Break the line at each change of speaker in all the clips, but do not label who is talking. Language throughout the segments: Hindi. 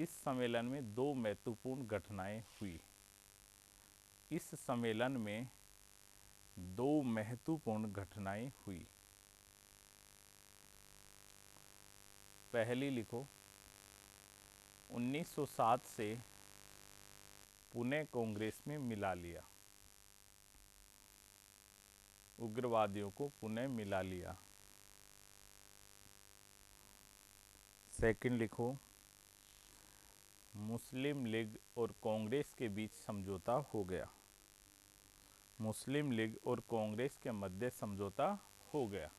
इस सम्मेलन में दो महत्वपूर्ण घटनाएं हुई। इस सम्मेलन में दो महत्वपूर्ण घटनाएं हुई। पहली लिखो, 1907 से पुणे कांग्रेस में मिला लिया। उग्रवादियों को पुणे मिला लिया। सेकंड लिखो, मुस्लिम लीग और कांग्रेस के बीच समझौता हो गया। मुस्लिम लीग और कांग्रेस के मध्य समझौता हो गया।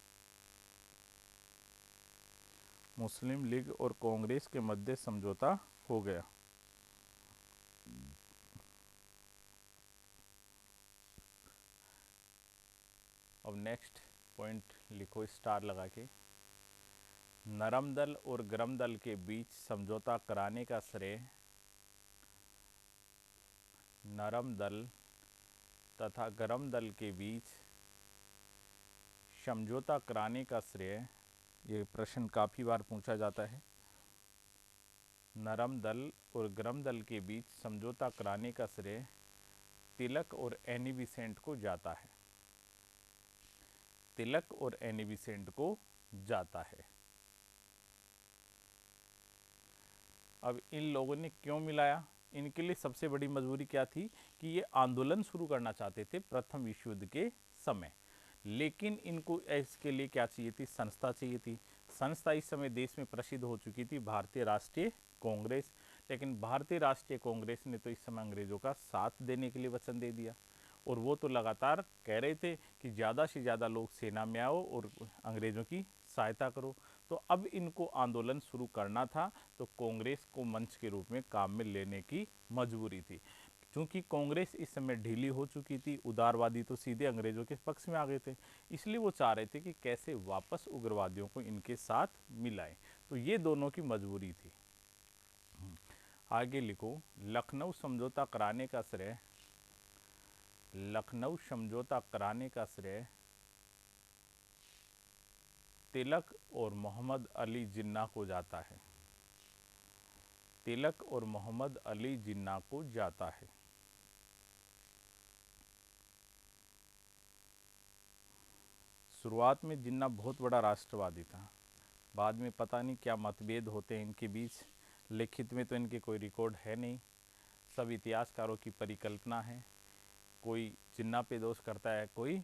मुस्लिम लीग और कांग्रेस के मध्य समझौता हो गया। अब नेक्स्ट पॉइंट लिखो स्टार लगा के, नरम दल और गरम दल के बीच समझौता कराने का श्रेय नरम दल तथा गरम दल के बीच समझौता कराने का श्रेय, ये प्रश्न काफ़ी बार पूछा जाता है। नरम दल और गरम दल के बीच समझौता कराने का श्रेय तिलक और एनी बेसेंट को जाता है। तिलक और एनी बेसेंट को जाता है। अब इन लोगों ने क्यों मिलाया? इनके लिए सबसे बड़ी मजबूरी क्या थी कि ये आंदोलन शुरू करना चाहते थे प्रथम विश्व युद्ध के समय, लेकिन इनको इसके लिए क्या चाहिए थी? संस्था चाहिए थी। संस्था इस समय देश में प्रसिद्ध हो चुकी थी, भारतीय राष्ट्रीय कांग्रेस। लेकिन भारतीय राष्ट्रीय कांग्रेस ने तो इस समय अंग्रेजों का साथ देने के लिए वचन दे दिया, और वो तो लगातार कह रहे थे कि ज़्यादा से ज़्यादा लोग सेना में आओ और अंग्रेज़ों की सहायता करो। तो अब इनको आंदोलन शुरू करना था, तो कांग्रेस को मंच के रूप में काम में लेने की मजबूरी थी। क्योंकि कांग्रेस इस समय ढीली हो चुकी थी, उदारवादी तो सीधे अंग्रेज़ों के पक्ष में आ गए थे, इसलिए वो चाह रहे थे कि कैसे वापस उग्रवादियों को इनके साथ मिलाएं। तो ये दोनों की मजबूरी थी। आगे लिखो, लखनऊ समझौता कराने का श्रेय लखनऊ समझौता कराने का श्रेय तिलक और मोहम्मद अली जिन्ना को जाता है। तिलक और मोहम्मद अली जिन्ना को जाता है। शुरुआत में जिन्ना बहुत बड़ा राष्ट्रवादी था, बाद में पता नहीं क्या मतभेद होते हैं इनके बीच, लिखित में तो इनके कोई रिकॉर्ड है नहीं, सब इतिहासकारों की परिकल्पना है। कोई जिन्ना पे दोष करता है, कोई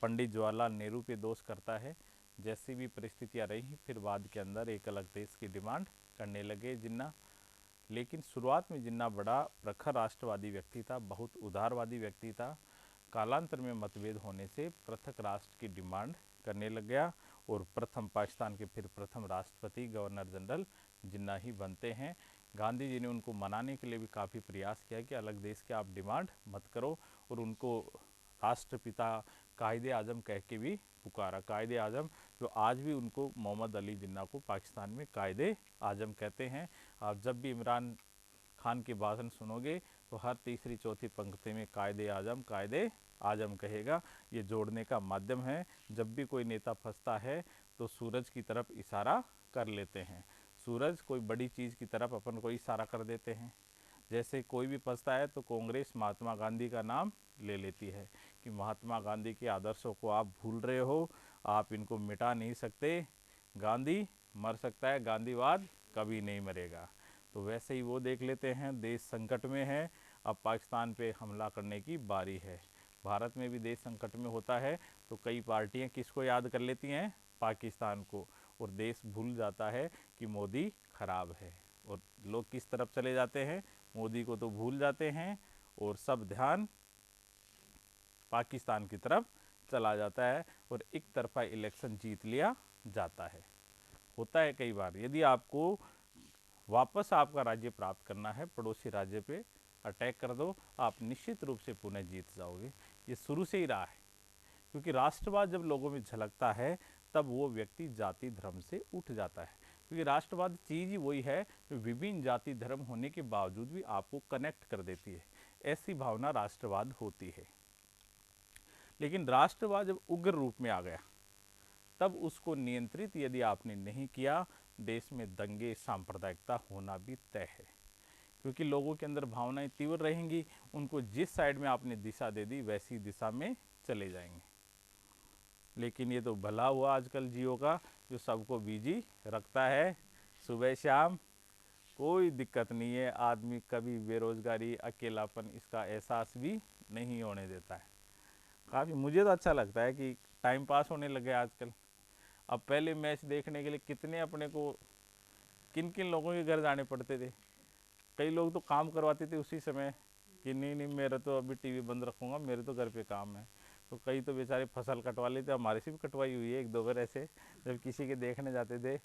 पंडित जवाहरलाल नेहरू पे दोष करता है। जैसी भी परिस्थितियां रही, फिर बाद के अंदर एक अलग देश की डिमांड करने लगे जिन्ना। लेकिन शुरुआत में जिन्ना बड़ा प्रखर राष्ट्रवादी व्यक्ति था, बहुत उदारवादी व्यक्ति था। कालांतर में मतभेद होने से पृथक राष्ट्र की डिमांड करने लग गया, और प्रथम पाकिस्तान के फिर प्रथम राष्ट्रपति गवर्नर जनरल जिन्ना ही बनते हैं। गांधी जी ने उनको मनाने के लिए भी काफ़ी प्रयास किया कि अलग देश के आप डिमांड मत करो, और उनको राष्ट्रपिता कायदे आजम कह के भी पुकारा। कायदे आजम, जो आज भी उनको मोहम्मद अली जिन्ना को पाकिस्तान में कायदे आजम कहते हैं। आप जब भी इमरान खान के भाषण सुनोगे तो हर तीसरी चौथी पंक्ति में कायदे आजम कहेगा। ये जोड़ने का माध्यम है। जब भी कोई नेता फंसता है तो सूरज की तरफ इशारा कर लेते हैं। सूरज कोई बड़ी चीज़ की तरफ अपन को इशारा कर देते हैं। जैसे कोई भी फंसता है तो कांग्रेस महात्मा गांधी का नाम ले लेती है कि महात्मा गांधी के आदर्शों को आप भूल रहे हो, आप इनको मिटा नहीं सकते। गांधी मर सकता है, गांधीवाद कभी नहीं मरेगा। तो वैसे ही वो देख लेते हैं देश संकट में है, अब पाकिस्तान पे हमला करने की बारी है। भारत में भी देश संकट में होता है तो कई पार्टियां किसको याद कर लेती हैं? पाकिस्तान को, और देश भूल जाता है कि मोदी खराब है, और लोग किस तरफ चले जाते हैं? मोदी को तो भूल जाते हैं, और सब ध्यान पाकिस्तान की तरफ चला जाता है, और एक तरफा इलेक्शन जीत लिया जाता है। होता है कई बार। यदि आपको वापस आपका राज्य प्राप्त करना है, पड़ोसी राज्य पे अटैक कर दो, आप निश्चित रूप से पुनः जीत जाओगे। ये शुरू से ही रहा है, क्योंकि राष्ट्रवाद जब लोगों में झलकता है तब वो व्यक्ति जाति धर्म से उठ जाता है। क्योंकि राष्ट्रवाद चीज़ ही वही है जो विभिन्न जाति धर्म होने के बावजूद भी आपको कनेक्ट कर देती है। ऐसी भावना राष्ट्रवाद होती है। लेकिन राष्ट्रवाद जब उग्र रूप में आ गया, तब उसको नियंत्रित यदि आपने नहीं किया, देश में दंगे सांप्रदायिकता होना भी तय है, क्योंकि लोगों के अंदर भावनाएं तीव्र रहेंगी, उनको जिस साइड में आपने दिशा दे दी वैसी दिशा में चले जाएंगे। लेकिन ये तो भला हुआ आजकल जियो का, जो सबको बिजी रखता है, सुबह शाम कोई दिक्कत नहीं है, आदमी कभी बेरोजगारी अकेलापन इसका एहसास भी नहीं होने देता है। काफ़ी मुझे तो अच्छा लगता है कि टाइम पास होने लगे आजकल। अब पहले मैच देखने के लिए कितने अपने को किन किन लोगों के घर जाने पड़ते थे, कई लोग तो काम करवाते थे उसी समय कि नहीं नहीं मेरा तो अभी टीवी बंद रखूँगा, मेरे तो घर पे काम है। तो कई तो बेचारे फसल कटवा लेते, हमारे से भी कटवाई हुई है एक दो बार ऐसे, जब किसी के देखने जाते थे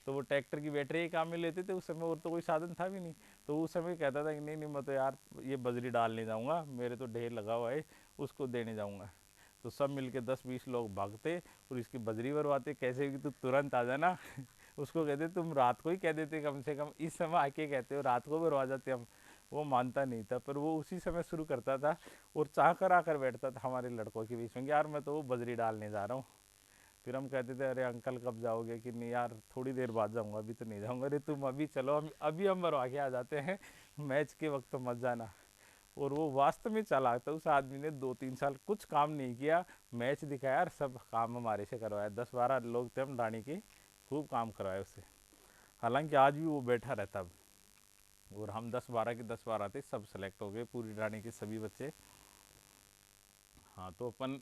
तो वो ट्रैक्टर की बैटरी ही काम में लेते थे उस समय, और तो कोई साधन था भी नहीं। तो उस समय कहता था कि नहीं नहीं मैं तो यार ये बजरी डालने जाऊँगा, मेरे तो ढेर लगा हुआ है उसको देने जाऊँगा। तो सब मिलके 10-20 लोग भागते और इसकी बजरी भरवाते, कैसे भी तू तुरंत आ जाना। उसको कहते तुम रात को ही कह देते, कम से कम इस समय आके कहते हो, रात को भरवा जाते हम। वो मानता नहीं था, पर वो उसी समय शुरू करता था और चाह कर आकर बैठता था हमारे लड़कों के बीच में, यार मैं तो वो बजरी डालने जा रहा हूँ। फिर हम कहते थे अरे अंकल कब जाओगे, कि नहीं यार थोड़ी देर बाद जाऊँगा, अभी तो नहीं जाऊँगा। अरे तुम अभी चलो, हम अभी हम भरवा के आ जाते हैं, मैच के वक्त तो मत जाना। और वो वास्तव में चालाक था, उस आदमी ने 2-3 साल कुछ काम नहीं किया, मैच दिखाया और सब काम हमारे से करवाया। 10-12 लोग थे हम रानी के, खूब काम करवाए उससे। हालांकि आज भी वो बैठा रहता, और हम 10-12 के 10-12 थे, सब सेलेक्ट हो गए पूरी रानी के सभी बच्चे। हाँ तो अपन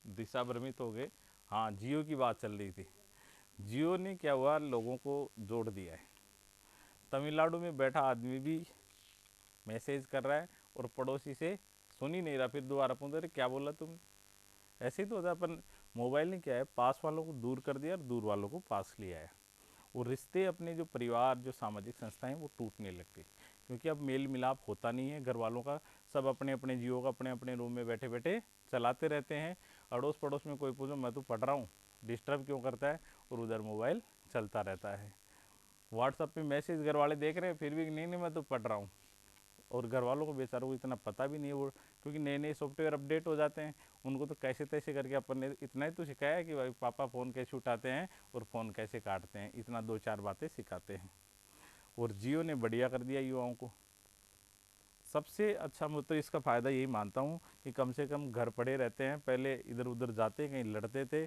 दिशा भ्रमित हो गए। हाँ जियो की बात चल रही थी। जियो ने क्या हुआ, लोगों को जोड़ दिया है। तमिलनाडु में बैठा आदमी भी मैसेज कर रहा है और पड़ोसी से सुन ही नहीं रहा, फिर दोबारा पूछ रहे क्या बोला तुम। ऐसे ही तो होता है, अपन मोबाइल ने क्या है, पास वालों को दूर कर दिया और दूर वालों को पास लिया है। और रिश्ते अपने जो परिवार जो सामाजिक संस्थाएं वो टूटने लग गई, क्योंकि अब मेल मिलाप होता नहीं है घर वालों का। सब अपने अपने जियो का अपने अपने रूम में बैठे बैठे चलाते रहते हैं। अड़ोस पड़ोस में कोई पूछो मैं तो पढ़ रहा हूँ, डिस्टर्ब क्यों करता है, और उधर मोबाइल चलता रहता है। व्हाट्सअप पे मैसेज घर वाले देख रहे हैं, फिर भी नहीं नहीं मैं तो पढ़ रहा हूँ। और घर वालों को बेचारों को इतना पता भी नहीं है वो, क्योंकि नए नए सॉफ्टवेयर अपडेट हो जाते हैं। उनको तो कैसे तैसे करके अपन ने इतना ही तो सिखाया है कि भाई पापा फ़ोन कैसे उठाते हैं और फ़ोन कैसे काटते हैं, इतना 2-4 बातें सिखाते हैं। और जियो ने बढ़िया कर दिया युवाओं को। सबसे अच्छा मैं तो इसका फ़ायदा यही मानता हूँ कि कम से कम घर पड़े रहते हैं, पहले इधर उधर जाते कहीं लड़ते थे,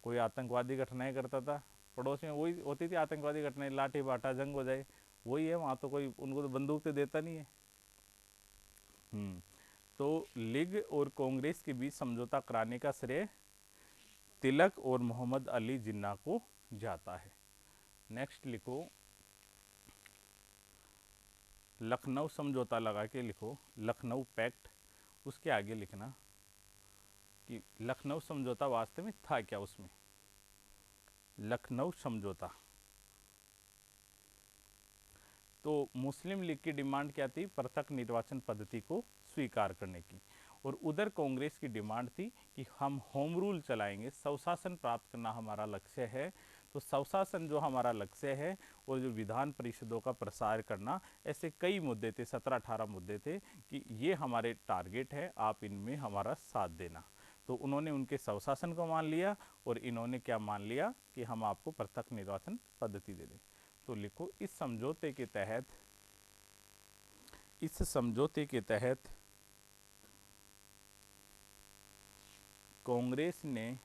कोई आतंकवादी घटनाएं करता था, पड़ोस में वही होती थी आतंकवादी घटनाएं, लाठी बाटा जंग हो जाए, वही है वहाँ। तो कोई उनको तो बंदूक तो देता नहीं है। तो लीग और कांग्रेस के बीच समझौता कराने का श्रेय तिलक और मोहम्मद अली जिन्ना को जाता है। नेक्स्ट लिखो, लखनऊ समझौता लगा के लिखो, लखनऊ पैक्ट। उसके आगे लिखना कि लखनऊ समझौता वास्तव में था क्या उसमें। लखनऊ समझौता तो मुस्लिम लीग की डिमांड क्या थी, पृथक निर्वाचन पद्धति को स्वीकार करने की। और उधर कांग्रेस की डिमांड थी कि हम होम रूल चलाएंगे, स्वशासन प्राप्त करना हमारा लक्ष्य है। तो स्वशासन जो हमारा लक्ष्य है, और जो विधान परिषदों का प्रसार करना, ऐसे कई मुद्दे थे, 17-18 मुद्दे थे कि ये हमारे टारगेट है, आप इनमें हमारा साथ देना। तो उन्होंने उनके स्वशासन को मान लिया, और इन्होंने क्या मान लिया कि हम आपको पृथक निर्वाचन पद्धति दे दें। तो लिखो, इस समझौते के तहत, इस समझौते के तहत कांग्रेस ने,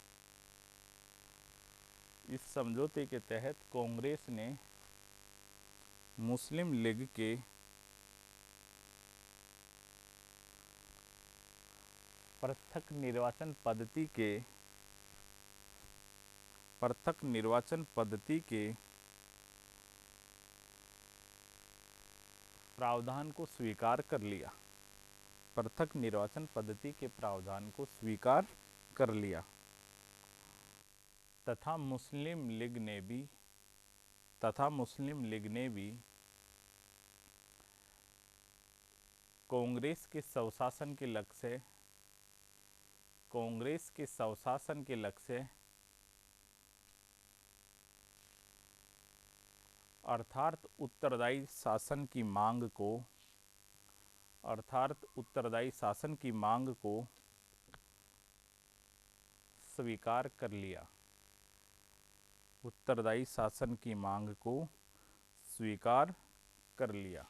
इस समझौते के तहत कांग्रेस ने मुस्लिम लीग के पृथक निर्वाचन पद्धति के, पृथक निर्वाचन पद्धति के प्रावधान को स्वीकार कर लिया, पृथक निर्वाचन पद्धति के प्रावधान को स्वीकार कर लिया। तथा मुस्लिम लीग ने भी, तथा मुस्लिम लीग ने भी कांग्रेस के स्वशासन के लक्ष्य, कांग्रेस के स्वशासन के लक्ष्य अर्थात उत्तरदायी शासन की मांग को, अर्थात उत्तरदायी शासन की मांग को स्वीकार कर लिया, उत्तरदायी शासन की मांग को स्वीकार कर लिया।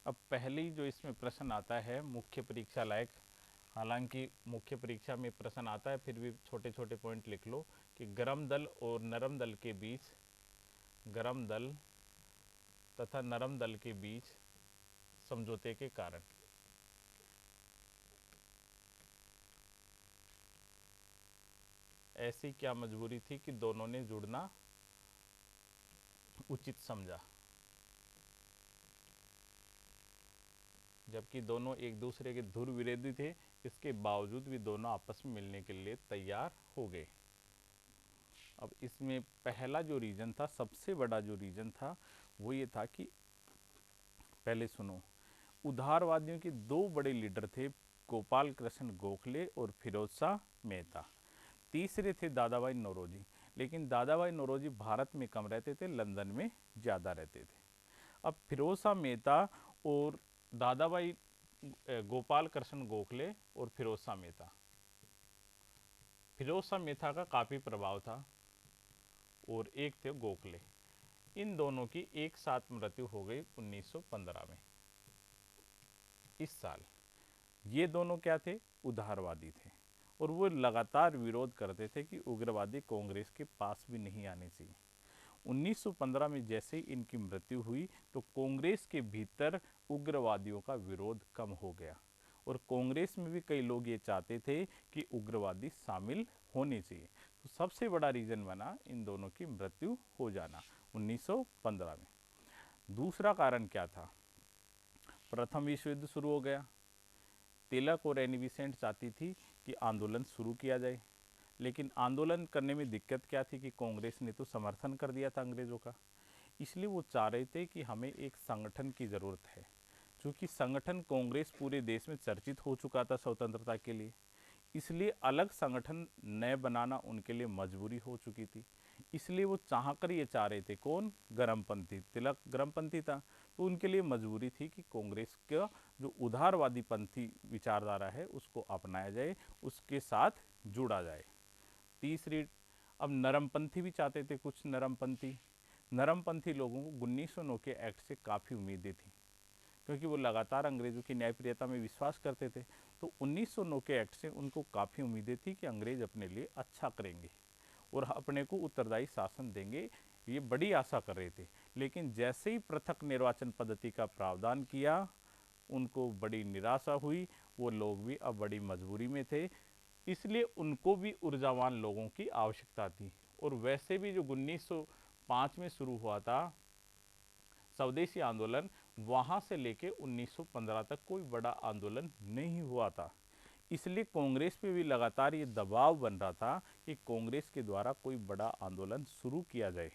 अब पहली जो इसमें प्रश्न आता है मुख्य परीक्षा लायक, हालांकि मुख्य परीक्षा में प्रश्न आता है फिर भी छोटे छोटे पॉइंट लिख लो कि गर्म दल और नरम दल के बीच, गर्म दल तथा नरम दल के बीच समझौते के कारण ऐसी क्या मजबूरी थी कि दोनों ने जुड़ना उचित समझा। जबकि दोनों एक दूसरे के धुर विरोधी थे, इसके बावजूद भी दोनों आपस में मिलने के लिए तैयार हो गए। अब इसमें पहला जो रीजन था, सबसे बड़ा जो रीजन था वो ये था कि पहले सुनो, उदारवादियों के दो बड़े लीडर थे, गोपाल कृष्ण गोखले और फिरोज शाह मेहता। तीसरे थे दादाभाई नौरोजी, लेकिन दादाभाई नौरोजी भारत में कम रहते थे, लंदन में ज़्यादा रहते थे। अब फिरोज शाह मेहता और दादाभाई, गोपाल कृष्ण गोखले और फिरोज शाह मेहता, फिरोज शाह मेहता का काफ़ी प्रभाव था और एक थे गोखले। इन दोनों की एक साथ मृत्यु हो गई 1915 में, इस साल। ये दोनों क्या थे? उदारवादी थे और वो लगातार विरोध करते थे कि उग्रवादी कांग्रेस के पास भी नहीं आने चाहिए। 1915 में जैसे ही इनकी मृत्यु हुई तो कांग्रेस के भीतर उग्रवादियों का विरोध कम हो गया और कांग्रेस में भी कई लोग ये चाहते थे कि उग्रवादी शामिल होने चाहिए। तो सबसे बड़ा रीजन बना इन दोनों की मृत्यु हो जाना 1915 में। दूसरा कारण क्या था? प्रथम विश्व युद्ध शुरू हो गया। तिलक और एनी बेसेंट चाहती थी कि आंदोलन शुरू किया जाए, लेकिन आंदोलन करने में दिक्कत क्या थी कि कांग्रेस ने तो समर्थन कर दिया था अंग्रेज़ों का। इसलिए वो चाह रहे थे कि हमें एक संगठन की ज़रूरत है, क्योंकि संगठन कांग्रेस पूरे देश में चर्चित हो चुका था स्वतंत्रता के लिए। इसलिए अलग संगठन नए बनाना उनके लिए मजबूरी हो चुकी थी। इसलिए वो चाहकर ये चाह रहे थे, कौन? गर्मपंथी, तिलक गर्मपंथी था, तो उनके लिए मजबूरी थी कि कांग्रेस का जो उदारवादी पंथी विचारधारा है उसको अपनाया जाए, उसके साथ जुड़ा जाए। तीसरी, अब नरमपंथी भी चाहते थे कुछ नरमपंथी। नरमपंथी लोगों को 1909 के एक्ट से काफ़ी उम्मीदें थी, क्योंकि वो लगातार अंग्रेज़ों की न्यायप्रियता में विश्वास करते थे। तो 1909 के एक्ट से उनको काफ़ी उम्मीदें थी कि अंग्रेज़ अपने लिए अच्छा करेंगे और अपने को उत्तरदायी शासन देंगे, ये बड़ी आशा कर रहे थे। लेकिन जैसे ही पृथक निर्वाचन पद्धति का प्रावधान किया, उनको बड़ी निराशा हुई। वो लोग भी अब बड़ी मजबूरी में थे, इसलिए उनको भी ऊर्जावान लोगों की आवश्यकता थी। और वैसे भी जो 1905 में शुरू हुआ था स्वदेशी आंदोलन, वहाँ से लेके 1915 तक कोई बड़ा आंदोलन नहीं हुआ था। इसलिए कांग्रेस पे भी लगातार ये दबाव बन रहा था कि कांग्रेस के द्वारा कोई बड़ा आंदोलन शुरू किया जाए।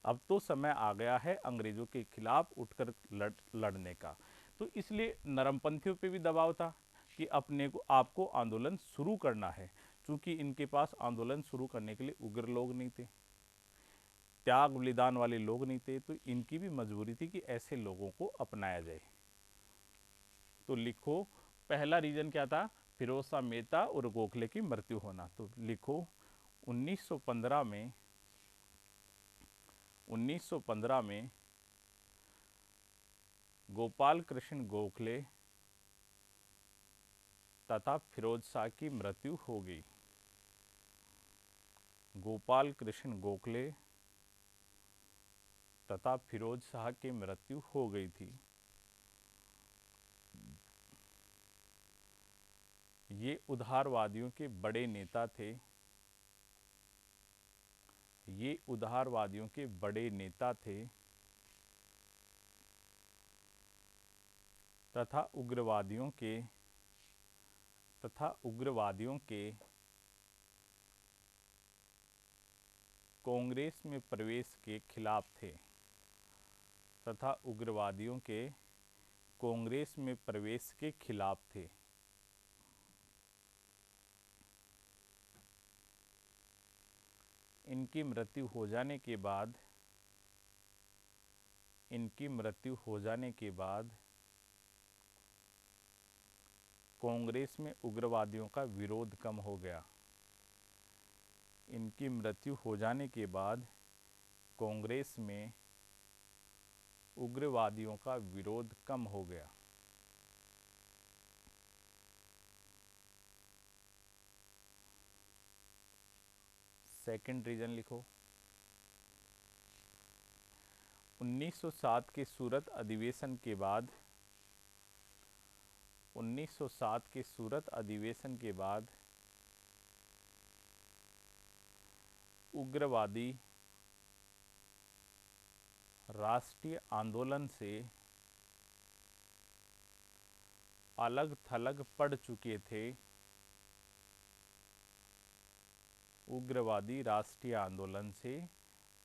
अब तो समय आ गया है अंग्रेज़ों के खिलाफ उठकर लड़ने का। तो इसलिए नरमपंथियों पे भी दबाव था कि अपने को, आपको आंदोलन शुरू करना है, क्योंकि इनके पास आंदोलन शुरू करने के लिए उग्र लोग नहीं थे, त्याग बलिदान वाले लोग नहीं थे। तो इनकी भी मजबूरी थी कि ऐसे लोगों को अपनाया जाए। तो लिखो, पहला रीजन क्या था? फिरोज शाह मेहता और गोखले की मृत्यु होना। तो लिखो 1915 में 1915 में गोपाल कृष्ण गोखले तथा फिरोज शाह की मृत्यु हो गई। गोपाल कृष्ण गोखले तथा फिरोज शाह की मृत्यु हो गई थी। ये उदारवादियों के बड़े नेता थे। ये उदारवादियों के बड़े नेता थे तथा उग्रवादियों के कांग्रेस में प्रवेश के खिलाफ थे, तथा उग्रवादियों के कांग्रेस में प्रवेश के खिलाफ थे। इनकी मृत्यु हो जाने के बाद कांग्रेस में उग्रवादियों का विरोध कम हो गया। इनकी मृत्यु हो जाने के बाद कांग्रेस में उग्रवादियों का विरोध कम हो गया। सेकंड रीजन लिखो। 1907 के सूरत अधिवेशन के बाद 1907 के सूरत अधिवेशन के बाद उग्रवादी राष्ट्रीय आंदोलन से अलग थलग पड़ चुके थे। उग्रवादी राष्ट्रीय आंदोलन से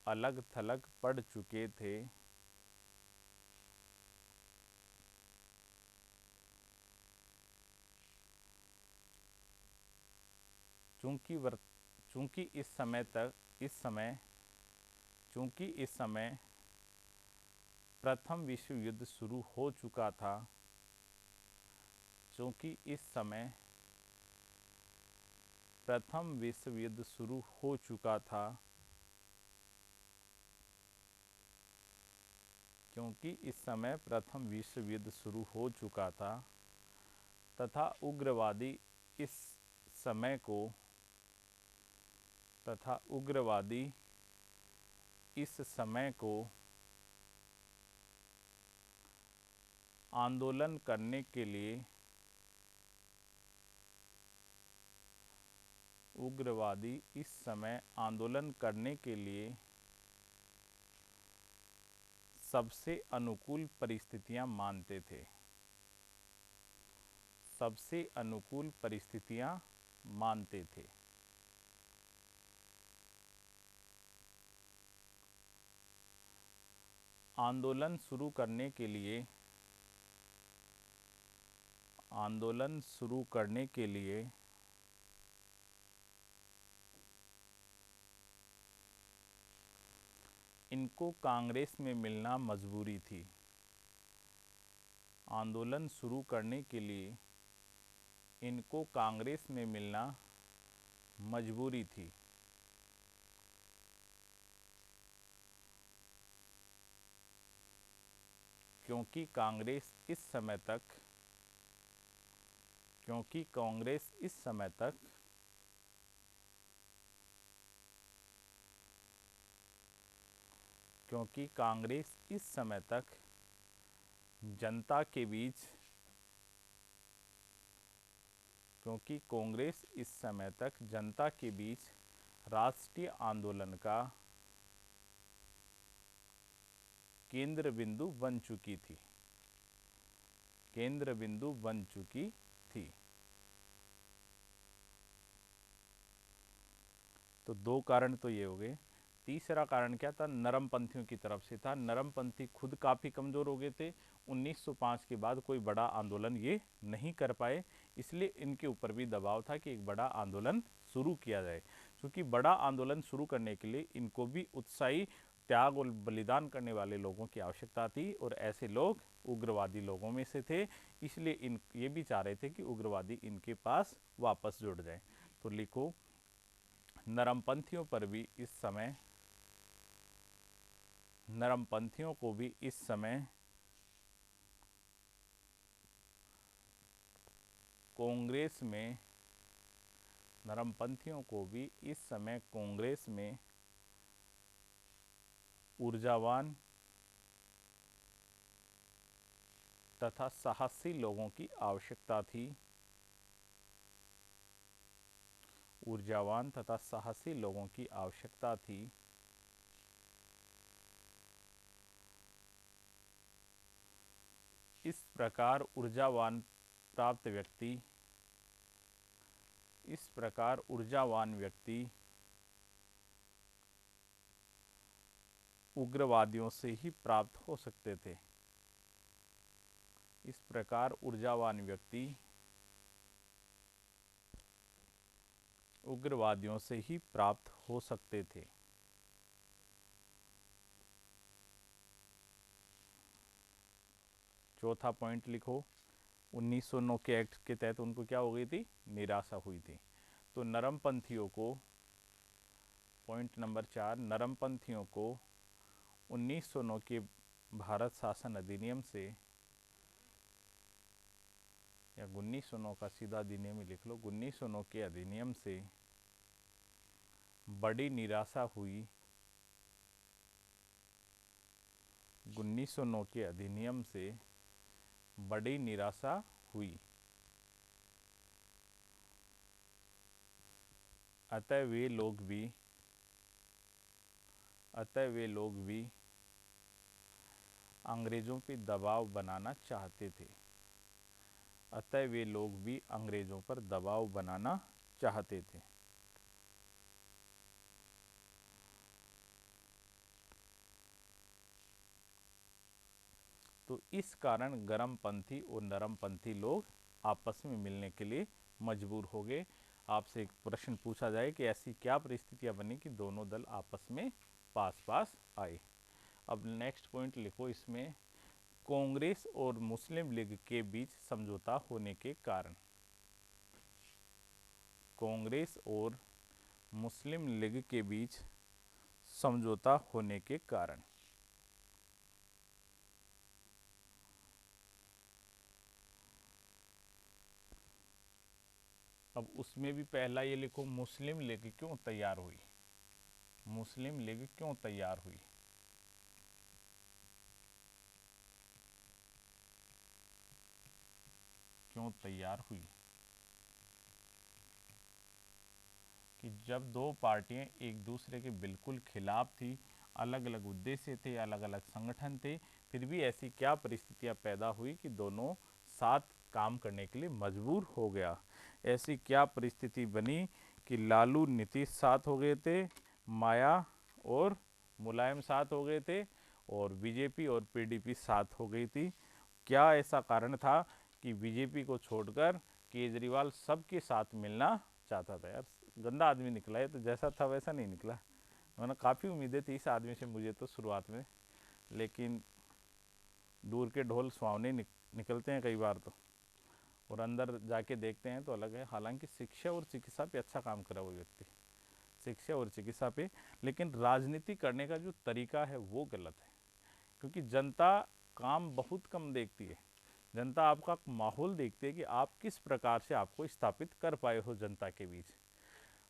अलग थलग पड़ चुके थे। चूंकि इस समय प्रथम विश्व युद्ध शुरू हो चुका था। चूंकि इस समय प्रथम विश्व युद्ध शुरू हो चुका था। क्योंकि इस समय प्रथम विश्व युद्ध शुरू हो चुका था तथा उग्रवादी इस समय को आंदोलन करने के लिए सबसे अनुकूल परिस्थितियां मानते थे। सबसे अनुकूल परिस्थितियां मानते थे। आंदोलन शुरू करने के लिए इनको कांग्रेस में मिलना मजबूरी थी। आंदोलन शुरू करने के लिए इनको कांग्रेस में मिलना मजबूरी थी। क्योंकि कांग्रेस इस समय तक जनता के बीच राष्ट्रीय आंदोलन का केंद्र बिंदु बन चुकी थी। तो दो कारण तो ये हो गए। तीसरा कारण क्या था? नरमपंथियों की तरफ से था। नरमपंथी खुद काफ़ी कमज़ोर हो गए थे। 1905 के बाद कोई बड़ा आंदोलन ये नहीं कर पाए, इसलिए इनके ऊपर भी दबाव था कि एक बड़ा आंदोलन शुरू किया जाए। क्योंकि बड़ा आंदोलन शुरू करने के लिए इनको भी उत्साही, त्याग और बलिदान करने वाले लोगों की आवश्यकता थी, और ऐसे लोग उग्रवादी लोगों में से थे। इसलिए ये भी चाह रहे थे कि उग्रवादी इनके पास वापस जुड़ जाए। तो लिखो, नरमपंथियों को भी इस समय कांग्रेस में ऊर्जावान तथा साहसी लोगों की आवश्यकता थी। इस प्रकार ऊर्जावान व्यक्ति उग्रवादियों से ही प्राप्त हो सकते थे। इस प्रकार ऊर्जावान व्यक्ति उग्रवादियों से ही प्राप्त हो सकते थे। चौथा पॉइंट लिखो, 1909 के एक्ट के तहत उनको क्या हो गई थी, निराशा हुई थी। तो नरमपंथियों को, पॉइंट नंबर 4, नरमपंथियों को 1909 के भारत शासन अधिनियम से, या 1909 का सीधा अधिनियम ही लिख लो, 1909 के अधिनियम से बड़ी निराशा हुई। 1909 के अधिनियम से बड़ी निराशा हुई। अतः वे लोग भी अंग्रेजों पे दबाव बनाना चाहते थे। अतः वे लोग भी अंग्रेजों पर दबाव बनाना चाहते थे। तो इस कारण गर्मपंथी और नरमपंथी लोग आपस में मिलने के लिए मजबूर हो गए। आपसे एक प्रश्न पूछा जाए कि ऐसी क्या परिस्थितियां बनी कि दोनों दल आपस में पास पास आए। अब नेक्स्ट पॉइंट लिखो इसमें, कांग्रेस और मुस्लिम लीग के बीच समझौता होने के कारण। कांग्रेस और मुस्लिम लीग के बीच समझौता होने के कारण। अब उसमें भी पहला ये लिखो, मुस्लिम लीग क्यों तैयार हुई। मुस्लिम लीग क्यों तैयार हुई। क्यों तैयार हुई कि जब दो पार्टियां एक दूसरे के बिल्कुल खिलाफ थी, अलग अलग उद्देश्य थे, अलग अलग संगठन थे, फिर भी ऐसी क्या परिस्थितियां पैदा हुई कि दोनों साथ काम करने के लिए मजबूर हो गया। ऐसी क्या परिस्थिति बनी कि लालू नीतीश साथ हो गए थे, माया और मुलायम साथ हो गए थे, और बीजेपी और पीडीपी साथ हो गई थी। क्या ऐसा कारण था कि बीजेपी को छोड़कर केजरीवाल सबके साथ मिलना चाहता था। यार गंदा आदमी निकला है, तो जैसा था वैसा नहीं निकला। मैंने काफ़ी उम्मीदें थी इस आदमी से मुझे तो शुरुआत में, लेकिन दूर के ढोल सुहावने निकलते हैं कई बार तो, और अंदर जाके देखते हैं तो अलग है। हालांकि शिक्षा और चिकित्सा पे अच्छा काम करा वो व्यक्ति, शिक्षा और चिकित्सा पे, लेकिन राजनीति करने का जो तरीका है वो गलत है। क्योंकि जनता काम बहुत कम देखती है, जनता आपका माहौल देखती है कि आप किस प्रकार से आपको स्थापित कर पाए हो जनता के बीच।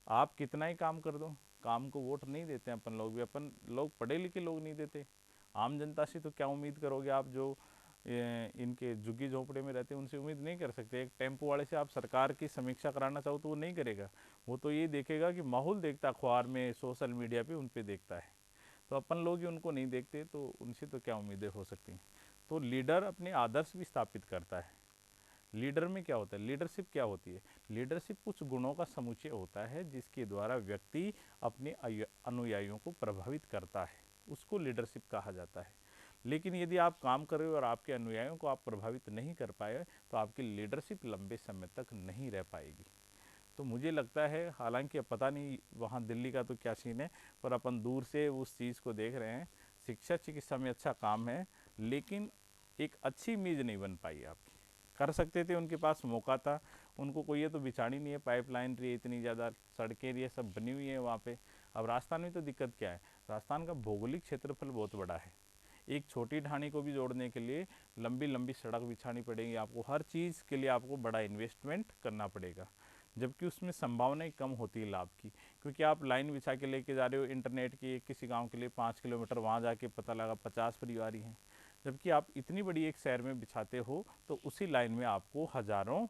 आप कितना ही काम कर दो, काम को वोट नहीं देते हैं अपन लोग भी, अपन लोग पढ़े लिखे लोग नहीं देते। आम जनता से तो क्या उम्मीद करोगे आप, जो इनके झुग्गी झोंपड़े में रहते हैं उनसे उम्मीद नहीं कर सकते। एक टेम्पो वाले से आप सरकार की समीक्षा कराना चाहो तो वो नहीं करेगा, वो तो ये देखेगा कि माहौल देखता, अखबार में, सोशल मीडिया पे उन पे देखता है। तो अपन लोग ही उनको नहीं देखते, तो उनसे तो क्या उम्मीदें हो सकती हैं। तो लीडर अपने आदर्श भी स्थापित करता है। लीडर में क्या होता है, लीडरशिप क्या होती है, लीडरशिप कुछ गुणों का समुच्चय होता है जिसके द्वारा व्यक्ति अपने अनुयायियों को प्रभावित करता है, उसको लीडरशिप कहा जाता है। लेकिन यदि आप काम कर रहे हो और आपके अनुयायियों को आप प्रभावित नहीं कर पाए, तो आपकी लीडरशिप लंबे समय तक नहीं रह पाएगी। तो मुझे लगता है, हालांकि अब पता नहीं वहाँ दिल्ली का तो क्या सीन है, पर अपन दूर से उस चीज़ को देख रहे हैं। शिक्षा चिकित्सा में अच्छा काम है, लेकिन एक अच्छी इमेज नहीं बन पाई आपकी। कर सकते थे, उनके पास मौका था, उनको कोई ये तो बिछानी नहीं है, पाइपलाइन रही है इतनी ज़्यादा, सड़कें रही है, सब बनी हुई है वहाँ पे। अब राजस्थान में तो दिक्कत क्या है, राजस्थान का भौगोलिक क्षेत्रफल बहुत बड़ा है। एक छोटी ढाणी को भी जोड़ने के लिए लंबी लंबी सड़क बिछानी पड़ेगी आपको, हर चीज़ के लिए आपको बड़ा इन्वेस्टमेंट करना पड़ेगा, जबकि उसमें संभावनाएं कम होती है लाभ की। क्योंकि आप लाइन बिछा के लेके जा रहे हो इंटरनेट की, किसी गांव के लिए 5 किलोमीटर, वहाँ जाके पता लगा 50 परिवार ही हैं। जबकि आप इतनी बड़ी एक शहर में बिछाते हो तो उसी लाइन में आपको हज़ारों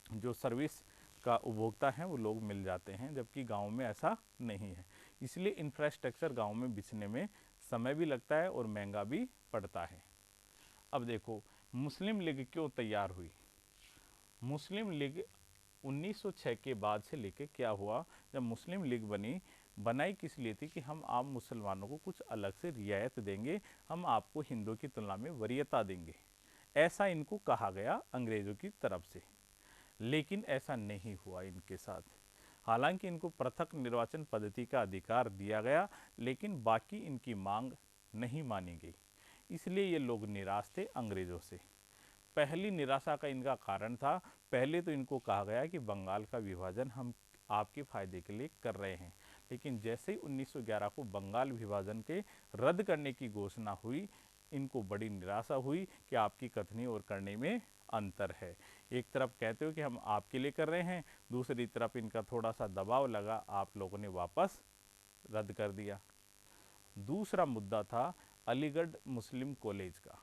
जो सर्विस का उपभोक्ता हैं वो लोग मिल जाते हैं, जबकि गाँव में ऐसा नहीं है। इसलिए इंफ्रास्ट्रक्चर गाँव में बिछने में समय भी लगता है और महंगा भी पड़ता है। अब देखो मुस्लिम लीग क्यों तैयार हुई। मुस्लिम लीग 1906 के बाद से लेके क्या हुआ, जब मुस्लिम लीग बनाई किस लिए थी कि हम आम मुसलमानों को कुछ अलग से रियायत देंगे, हम आपको हिंदुओं की तुलना में वरीयता देंगे, ऐसा इनको कहा गया अंग्रेजों की तरफ से। लेकिन ऐसा नहीं हुआ इनके साथ। हालांकि इनको पृथक निर्वाचन पद्धति का अधिकार दिया गया, लेकिन बाकी इनकी मांग नहीं मानी गई। इसलिए ये लोग निराश थे अंग्रेजों से। पहली निराशा का इनका कारण था। पहले तो इनको कहा गया कि बंगाल का विभाजन हम आपके फायदे के लिए कर रहे हैं, लेकिन जैसे ही 1911 को बंगाल विभाजन के रद्द करने की घोषणा हुई, इनको बड़ी निराशा हुई कि आपकी कथनी और करने में अंतर है। एक तरफ कहते हो कि हम आपके लिए कर रहे हैं, दूसरी तरफ इनका थोड़ा सा दबाव लगा, आप लोगों ने वापस रद्द कर दिया। दूसरा मुद्दा था अलीगढ़ मुस्लिम कॉलेज का,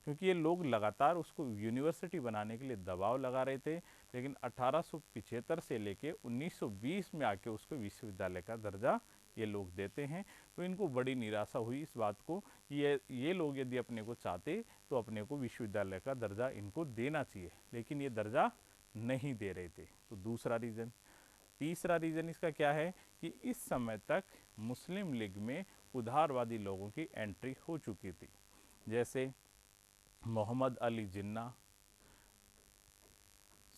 क्योंकि ये लोग लगातार उसको यूनिवर्सिटी बनाने के लिए दबाव लगा रहे थे, लेकिन 1875 से लेके 1920 में आके उसको विश्वविद्यालय का दर्जा ये लोग देते हैं। तो इनको बड़ी निराशा हुई इस बात को, ये लोग यदि अपने को चाहते तो अपने को विश्वविद्यालय का दर्जा इनको देना चाहिए, लेकिन ये दर्जा नहीं दे रहे थे। तो दूसरा रीज़न। तीसरा रीज़न इसका क्या है कि इस समय तक मुस्लिम लीग में उदारवादी लोगों की एंट्री हो चुकी थी, जैसे मोहम्मद अली जिन्ना,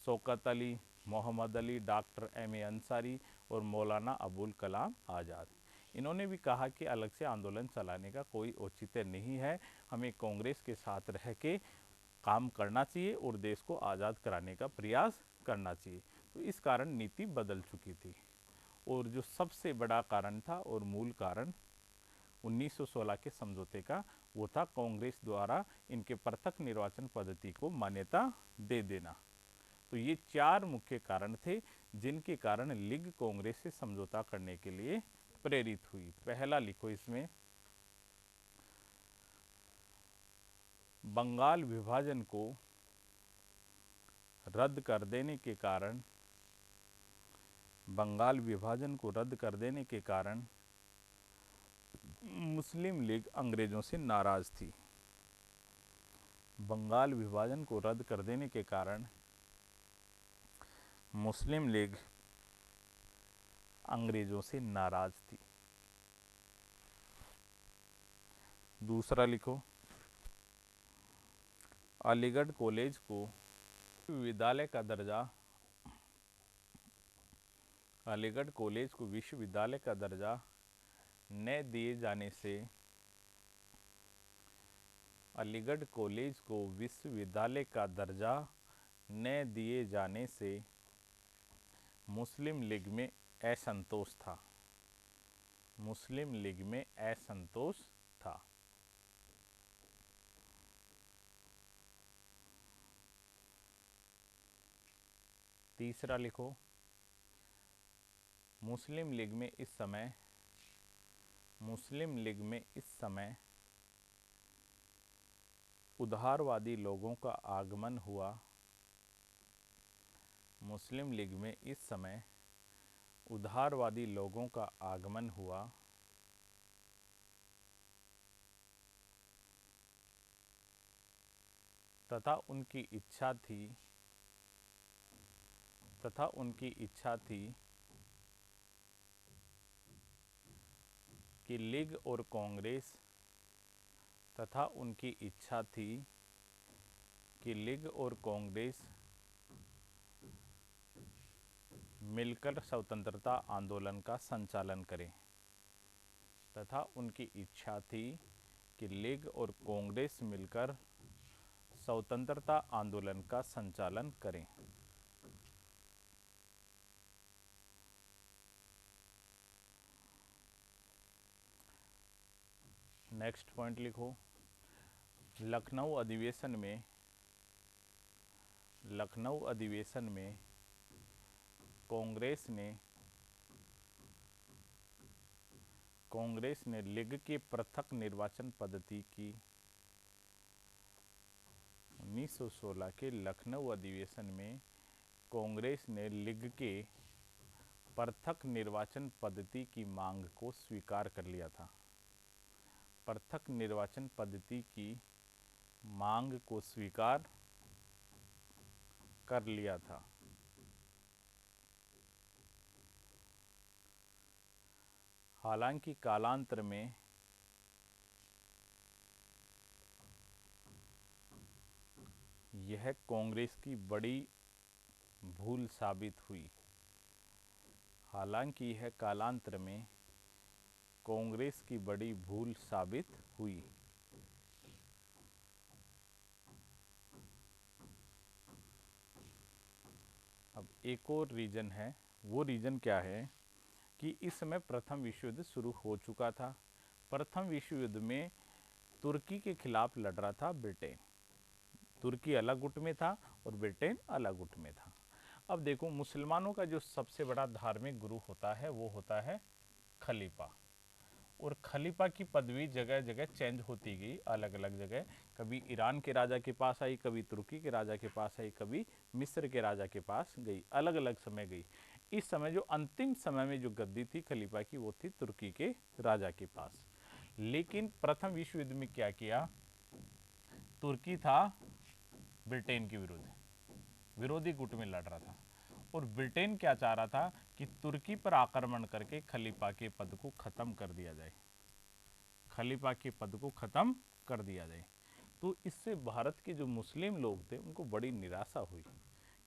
शौकत अली, मोहम्मद अली, डॉक्टर M.A. अंसारी और मौलाना अबुल कलाम आज़ाद। इन्होंने भी कहा कि अलग से आंदोलन चलाने का कोई औचित्य नहीं है, हमें कांग्रेस के साथ रह के काम करना चाहिए और देश को आज़ाद कराने का प्रयास करना चाहिए। तो इस कारण नीति बदल चुकी थी। और जो सबसे बड़ा कारण था और मूल कारण 1916 के समझौते का, वो था कांग्रेस द्वारा इनके पृथक निर्वाचन पद्धति को मान्यता दे देना। तो ये चार मुख्य कारण थे जिनके कारण लीग कांग्रेस से समझौता करने के लिए प्रेरित हुई। पहला लिखो इसमें, बंगाल विभाजन को रद्द कर देने के कारण, बंगाल विभाजन को रद्द कर देने के कारण मुस्लिम लीग अंग्रेजों से नाराज थी। बंगाल विभाजन को रद्द कर देने के कारण मुस्लिम लीग अंग्रेजों से नाराज थी। दूसरा लिखो, अलीगढ़ कॉलेज को विश्वविद्यालय का दर्जा, अलीगढ़ कॉलेज को विश्वविद्यालय का दर्जा न दिए जाने से, अलीगढ़ कॉलेज को विश्वविद्यालय का दर्जा न दिए जाने से मुस्लिम लीग में असंतोष था, मुस्लिम लीग में असंतोष था। तीसरा लिखो, मुस्लिम लीग में इस समय, मुस्लिम लीग में इस समय उदारवादी लोगों का आगमन हुआ, मुस्लिम लीग में इस समय उदारवादी लोगों का आगमन हुआ तथा उनकी इच्छा थी, तथा उनकी इच्छा थी कि लीग और कांग्रेस, तथा उनकी इच्छा थी कि लीग और कांग्रेस मिलकर स्वतंत्रता आंदोलन का संचालन करें, तथा उनकी इच्छा थी कि लीग और कांग्रेस मिलकर स्वतंत्रता आंदोलन का संचालन करें। नेक्स्ट पॉइंट लिखो, लखनऊ अधिवेशन में, लखनऊ अधिवेशन में कांग्रेस ने लीग के पृथक निर्वाचन पद्धति की, 1916 के लखनऊ अधिवेशन में कांग्रेस ने लीग के पृथक निर्वाचन पद्धति की मांग को स्वीकार कर लिया था, पृथक निर्वाचन पद्धति की मांग को स्वीकार कर लिया था। हालांकि कालांतर में यह कांग्रेस की बड़ी भूल साबित हुई, हालांकि यह कालांतर में कांग्रेस की बड़ी भूल साबित हुई। अब एक और रीजन है, वो रीजन क्या है कि इस समय प्रथम विश्व युद्ध शुरू हो चुका था। प्रथम विश्व युद्ध में तुर्की के खिलाफ लड़ रहा था ब्रिटेन। तुर्की अलग गुट में था और ब्रिटेन अलग गुट में था। अब देखो, मुसलमानों का जो सबसे बड़ा धार्मिक गुरु होता है वो होता है खलीफा। और खलीफा की पदवी जगह जगह चेंज होती गई, अलग अलग जगह। कभी ईरान के राजा के पास आई, कभी तुर्की के राजा के पास आई, कभी मिस्र के राजा के पास गई, अलग अलग समय गई। इस समय जो अंतिम समय में जो गद्दी थी खलीफा की, वो थी तुर्की के राजा के पास। लेकिन प्रथम विश्व युद्ध में क्या किया, तुर्की था ब्रिटेन के विरुद्ध, विरोधी गुट में लड़ रहा था। और ब्रिटेन क्या चाह रहा था कि तुर्की पर आक्रमण करके खलीफा के पद को खत्म कर दिया जाए, खलीफा के पद को खत्म कर दिया जाए। तो इससे भारत के जो मुस्लिम लोग थे उनको बड़ी निराशा हुई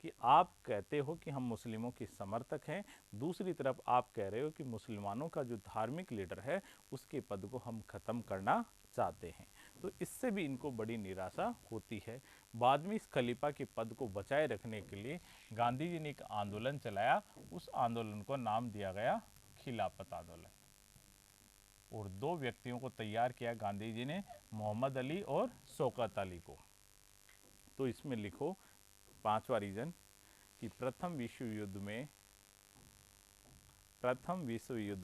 कि आप कहते हो कि हम मुस्लिमों के समर्थक हैं, दूसरी तरफ आप कह रहे हो कि मुसलमानों का जो धार्मिक लीडर है उसके पद को हम खत्म करना चाहते हैं। तो इससे भी इनको बड़ी निराशा होती है। बाद में इस खलीफा के पद को बचाए रखने के लिए गांधी जी ने एक आंदोलन चलाया, उस आंदोलन को नाम दिया गया खिलाफत आंदोलन। और दो व्यक्तियों को तैयार किया गांधी जी ने, मोहम्मद अली और शौकत अली को। तो इसमें लिखो पांचवा रीजन कि प्रथम विश्व युद्ध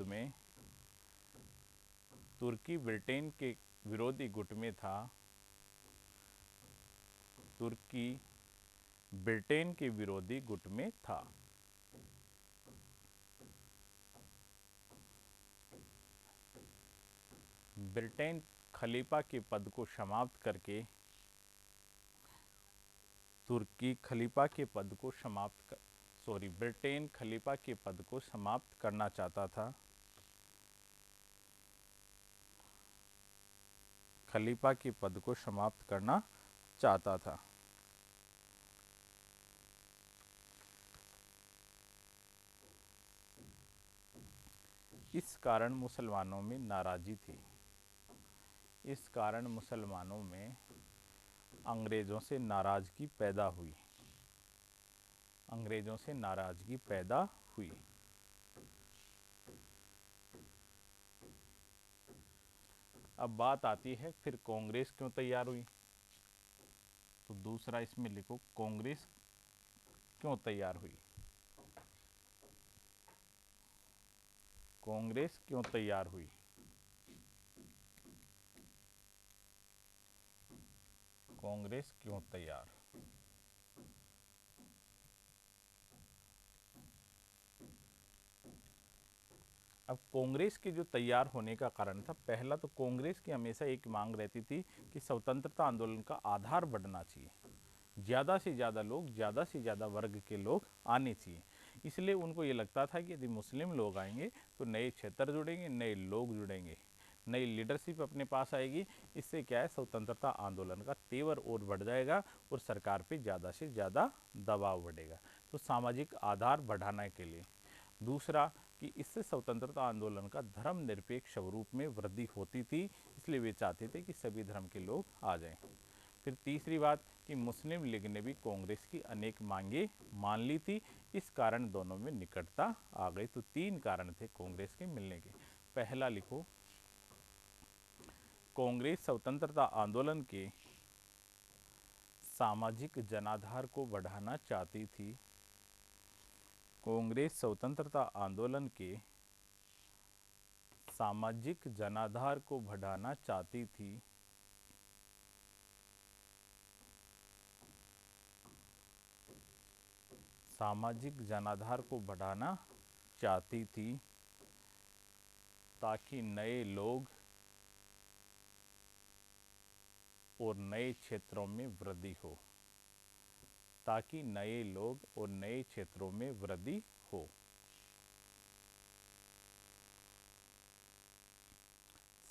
में तुर्की ब्रिटेन के विरोधी गुट में था, तुर्की ब्रिटेन के विरोधी गुट में था। ब्रिटेन खलीफा के पद को समाप्त करके तुर्की खलीफा के पद को ब्रिटेन खलीफा के पद को समाप्त करना चाहता था, खलीफा के पद को समाप्त करना चाहता था। इस कारण मुसलमानों में नाराजी थी, इस कारण मुसलमानों में अंग्रेजों से नाराजगी पैदा हुई, अंग्रेजों से नाराजगी पैदा हुई। अब बात आती है फिर कांग्रेस क्यों तैयार हुई। तो दूसरा इसमें लिखो, कांग्रेस क्यों तैयार हुई, कांग्रेस क्यों तैयार हुई। कांग्रेस क्यों तैयार। अब कांग्रेस के जो तैयार होने का कारण था, पहला तो कांग्रेस की हमेशा एक मांग रहती थी कि स्वतंत्रता आंदोलन का आधार बढ़ना चाहिए, ज़्यादा से ज़्यादा लोग, ज़्यादा से ज़्यादा वर्ग के लोग आने चाहिए। इसलिए उनको ये लगता था कि यदि मुस्लिम लोग आएंगे तो नए क्षेत्र जुड़ेंगे, नए लोग जुड़ेंगे, नई लीडरशिप अपने पास आएगी। इससे क्या है, स्वतंत्रता आंदोलन का तेवर और बढ़ जाएगा और सरकार पे ज़्यादा से ज़्यादा दबाव बढ़ेगा। तो सामाजिक आधार बढ़ाने के लिए। दूसरा कि इससे स्वतंत्रता आंदोलन का धर्मनिरपेक्ष स्वरूप में वृद्धि होती थी, इसलिए वे चाहते थे कि सभी धर्म के लोग आ जाएं। फिर तीसरी बात कि मुस्लिम लीग ने भी कांग्रेस की अनेक मांगे मान ली थी, इस कारण दोनों में निकटता आ गई। तो तीन कारण थे कांग्रेस के मिलने के। पहला लिखो, कांग्रेस स्वतंत्रता आंदोलन के सामाजिक जनाधार को बढ़ाना चाहती थी, कांग्रेस स्वतंत्रता आंदोलन के सामाजिक जनाधार को बढ़ाना चाहती थी, सामाजिक जनाधार को बढ़ाना चाहती थी ताकि नए लोग और नए क्षेत्रों में वृद्धि हो, ताकि नए लोग और नए क्षेत्रों में वृद्धि हो।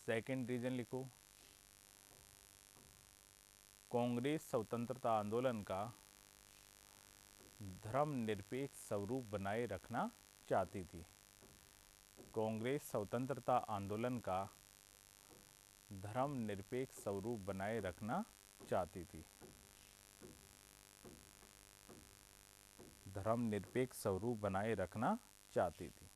सेकंड रीजन लिखो, कांग्रेस स्वतंत्रता आंदोलन का धर्मनिरपेक्ष स्वरूप बनाए रखना चाहती थी, कांग्रेस स्वतंत्रता आंदोलन का धर्मनिरपेक्ष स्वरूप बनाए रखना चाहती थी। धर्मनिरपेक्ष स्वरूप बनाए रखना चाहती थी।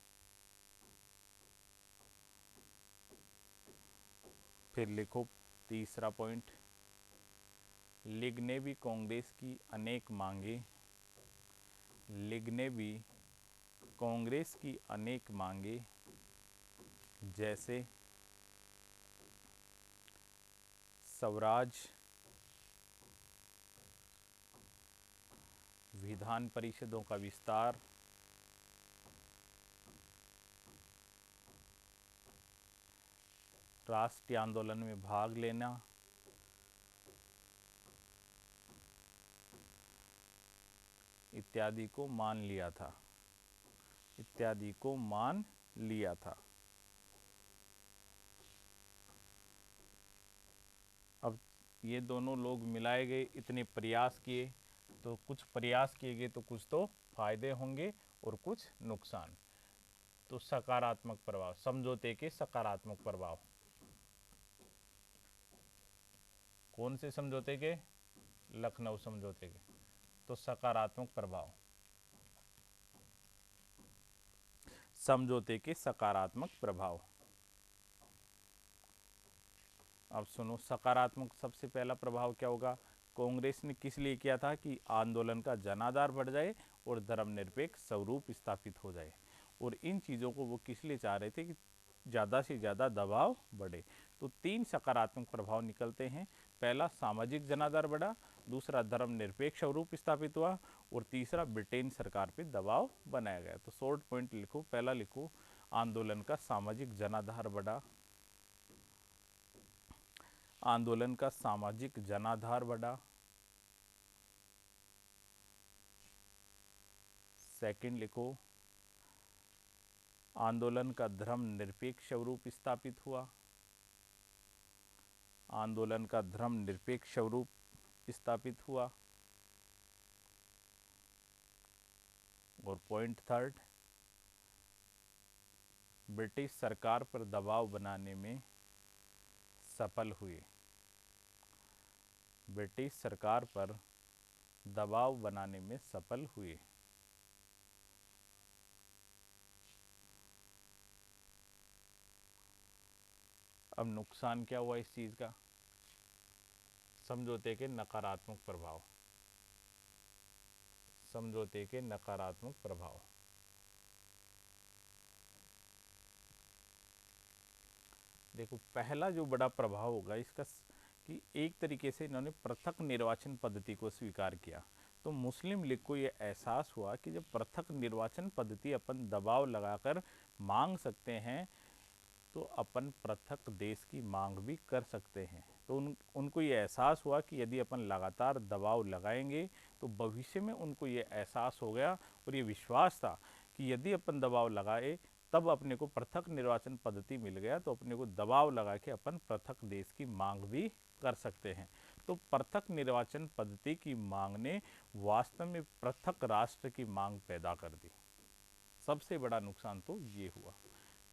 फिर लिखो तीसरा पॉइंट, लीग ने भी कांग्रेस की अनेक मांगे, लीग ने भी कांग्रेस की अनेक मांगे जैसे स्वराज, विधान परिषदों का विस्तार, राष्ट्रीय आंदोलन में भाग लेना, इत्यादि को मान लिया था, इत्यादि को मान लिया था। अब ये दोनों लोग मिलाए गए, इतने प्रयास किए, तो कुछ प्रयास किए गए तो कुछ तो फायदे होंगे और कुछ नुकसान। तो सकारात्मक प्रभाव, समझौते के सकारात्मक प्रभाव, कौन से समझौते के? लखनऊ समझौते के। तो सकारात्मक प्रभाव, समझौते के सकारात्मक प्रभाव। अब सुनो, सकारात्मक सबसे पहला प्रभाव क्या होगा? कांग्रेस ने किस लिए किया था? कि आंदोलन का जनाधार बढ़ जाए और धर्मनिरपेक्ष स्वरूप स्थापित हो जाए। और इन चीज़ों को वो किस लिए चाह रहे थे? कि ज़्यादा से ज़्यादा दबाव बढ़े। तो तीन सकारात्मक प्रभाव निकलते हैं। पहला, सामाजिक जनाधार बढ़ा, दूसरा धर्मनिरपेक्ष स्वरूप स्थापित हुआ, और तीसरा ब्रिटेन सरकार पर दबाव बनाया गया। तो शॉर्ट पॉइंट लिखो। पहला लिखो, आंदोलन का सामाजिक जनाधार बढ़ा, आंदोलन का सामाजिक जनाधार बढ़ा। सेकंड लिखो, आंदोलन का धर्मनिरपेक्ष स्वरूप स्थापित हुआ, आंदोलन का धर्मनिरपेक्ष स्वरूप स्थापित हुआ। और पॉइंट थर्ड, ब्रिटिश सरकार पर दबाव बनाने में सफल हुए, ब्रिटिश सरकार पर दबाव बनाने में सफल हुए। अब नुकसान क्या हुआ इस चीज का? समझौते के नकारात्मक प्रभाव, समझौते के नकारात्मक प्रभाव। देखो, पहला जो बड़ा प्रभाव होगा इसका, कि एक तरीके से इन्होंने पृथक निर्वाचन पद्धति को स्वीकार किया। तो मुस्लिम लीग को ये एहसास हुआ कि जब पृथक निर्वाचन पद्धति अपन दबाव लगाकर मांग सकते हैं, तो अपन पृथक देश की मांग भी कर सकते हैं। तो उनको ये एहसास हुआ कि यदि अपन लगातार दबाव लगाएंगे तो भविष्य में उनको ये एहसास हो गया और ये विश्वास था कि यदि अपन दबाव लगाए तब अपने को पृथक निर्वाचन पद्धति मिल गया तो अपने को दबाव लगा के अपन पृथक देश की मांग भी कर सकते हैं। तो पृथक निर्वाचन पद्धति की मांग ने वास्तव में पृथक राष्ट्र की मांग पैदा कर दी। सबसे बड़ा नुकसान तो ये हुआ।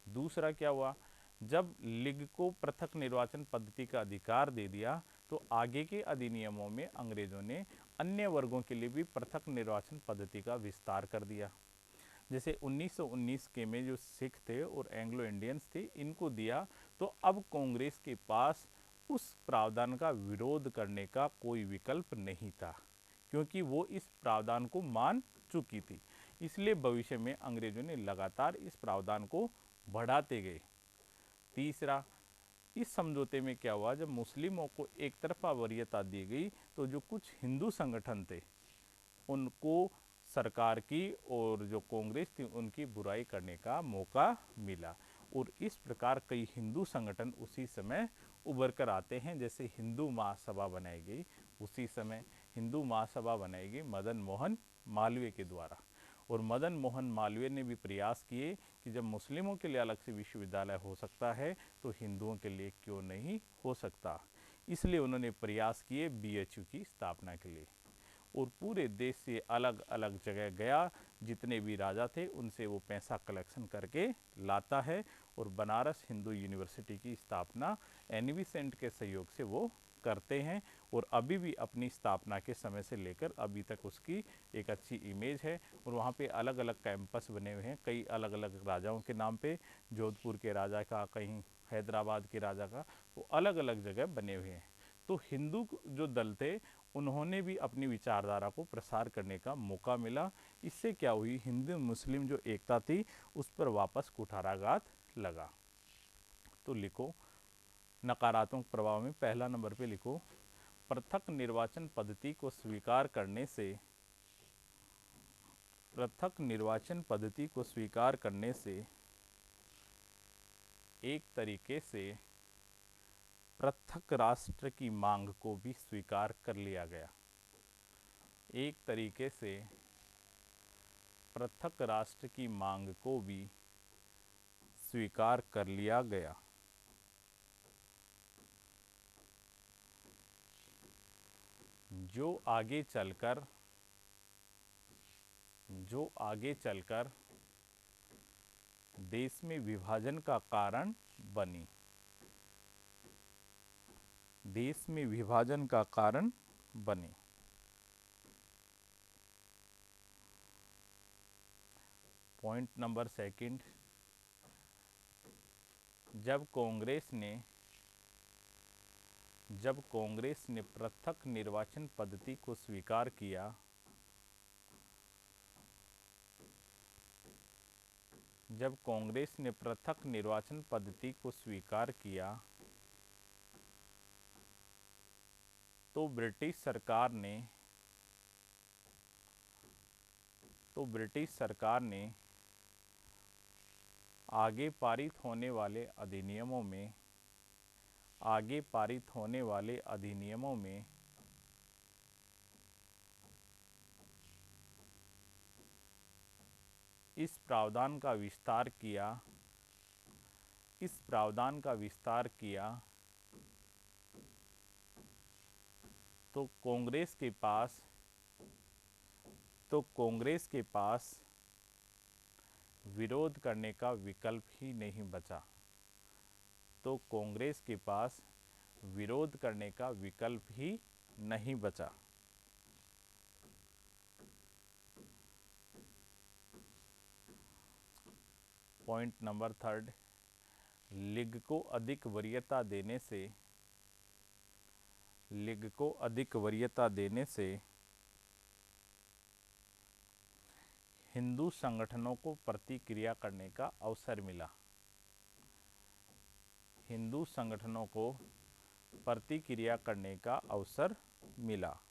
दूसरा क्या हुआ? जब लीग को पृथक निर्वाचन पद्धति का अधिकार दे दिया तो आगे के अधिनियमों में अंग्रेजों ने अन्य वर्गों के लिए भी पृथक निर्वाचन पद्धति का विस्तार कर दिया। जैसे 1919 के में जो सिख थे और एंग्लो इंडियंस थे, इनको दिया। तो अब कांग्रेस के पास उस प्रावधान का विरोध करने का कोई विकल्प नहीं था, क्योंकि वो इस प्रावधान को मान चुकी थी। इसलिए भविष्य में अंग्रेजों ने लगातार इस प्रावधान को बढ़ाते गए। तीसरा, इस समझौते में क्या हुआ? जब मुस्लिमों को एक तरफा वरीयता दी गई तो जो कुछ हिंदू संगठन थे उनको सरकार की और जो कांग्रेस थी उनकी बुराई करने का मौका मिला। और इस प्रकार कई हिंदू संगठन उसी समय उभर कर आते हैं। जैसे हिंदू महासभा बनाई गई, उसी समय हिंदू महासभा बनाई गई मदन मोहन मालवीय के द्वारा। और मदन मोहन मालवीय ने भी प्रयास किए कि जब मुस्लिमों के लिए अलग से विश्वविद्यालय हो सकता है तो हिंदुओं के लिए क्यों नहीं हो सकता। इसलिए उन्होंने प्रयास किए बीएचयू की स्थापना के लिए। और पूरे देश से अलग अलग जगह गया, जितने भी राजा थे उनसे वो पैसा कलेक्शन करके लाता है और बनारस हिंदू यूनिवर्सिटी की स्थापना एनी बेसेंट के सहयोग से वो करते हैं। और अभी भी अपनी स्थापना के समय से लेकर अभी तक उसकी एक अच्छी इमेज है। और वहाँ पे अलग अलग कैंपस बने हुए हैं कई अलग अलग राजाओं के नाम पे, जोधपुर के राजा का, कहीं हैदराबाद के राजा का, तो अलग अलग जगह बने हुए हैं। तो हिंदू जो दल थे उन्होंने भी अपनी विचारधारा को प्रसार करने का मौका मिला। इससे क्या हुई, हिंदू मुस्लिम जो एकता थी उस पर वापस कुठाराघात लगा। तो लिखो नकारात्मक प्रभाव में पहला नंबर पे लिखो, पृथक निर्वाचन पद्धति को स्वीकार करने से, पृथक निर्वाचन पद्धति को स्वीकार करने से एक तरीके से पृथक राष्ट्र की मांग को भी स्वीकार कर लिया गया। एक तरीके से पृथक राष्ट्र की मांग को भी स्वीकार कर लिया गया। जो आगे चलकर देश में विभाजन का कारण बनी, देश में विभाजन का कारण बनी। पॉइंट नंबर सेकंड, जब कांग्रेस ने पृथक निर्वाचन पद्धति को स्वीकार किया, जब कांग्रेस ने पृथक निर्वाचन पद्धति को स्वीकार किया तो ब्रिटिश सरकार ने आगे पारित होने वाले अधिनियमों में इस प्रावधान का विस्तार किया तो कांग्रेस के पास विरोध करने का विकल्प ही नहीं बचा। तो कांग्रेस के पास विरोध करने का विकल्प ही नहीं बचा। पॉइंट नंबर थर्ड, लीग को अधिक वरीयता देने से हिंदू संगठनों को प्रतिक्रिया करने का अवसर मिला। हिंदू संगठनों को प्रतिक्रिया करने का अवसर मिला।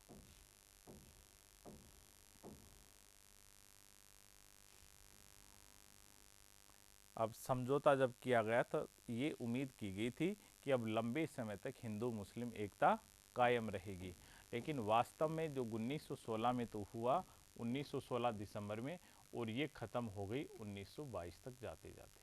अब समझौता जब किया गया तो ये उम्मीद की गई थी कि अब लंबे समय तक हिंदू मुस्लिम एकता कायम रहेगी, लेकिन वास्तव में जो 1916 में तो हुआ, 1916 दिसंबर में, और ये ख़त्म हो गई 1922 तक जाते जाते।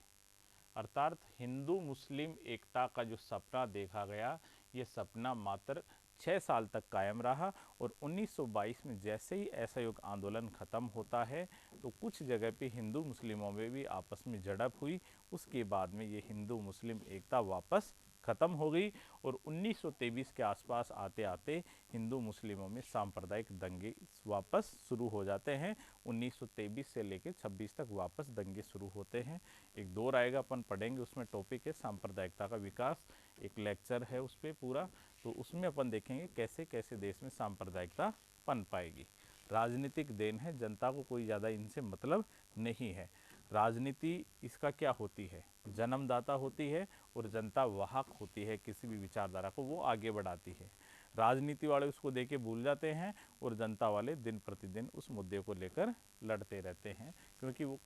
अर्थात हिंदू मुस्लिम एकता का जो सपना देखा गया, ये सपना मात्र 6 साल तक कायम रहा। और 1922 में जैसे ही असहयोग आंदोलन ख़त्म होता है तो कुछ जगह पे हिंदू मुस्लिमों में भी आपस में झड़प हुई। उसके बाद में ये हिंदू मुस्लिम एकता वापस ख़त्म हो गई और 1923 के आसपास आते आते हिंदू मुस्लिमों में सांप्रदायिक दंगे वापस शुरू हो जाते हैं। 1923 से लेकर 26 तक वापस दंगे शुरू होते हैं। एक दौर आएगा, अपन पढ़ेंगे, उसमें टॉपिक है सांप्रदायिकता का विकास, एक लेक्चर है उस पर पूरा, तो उसमें अपन देखेंगे कैसे कैसे देश में सांप्रदायिकता पन पाएगी। राजनीतिक देन है, जनता को कोई ज़्यादा इनसे मतलब नहीं है। राजनीति इसका क्या होती है, जन्मदाता होती है और जनता वाहक होती है, किसी भी विचारधारा को वो आगे बढ़ाती है। राजनीति वाले उसको देके भूल जाते हैं और जनता वाले दिन प्रतिदिन उस मुद्दे को लेकर लड़ते रहते हैं, क्योंकि वो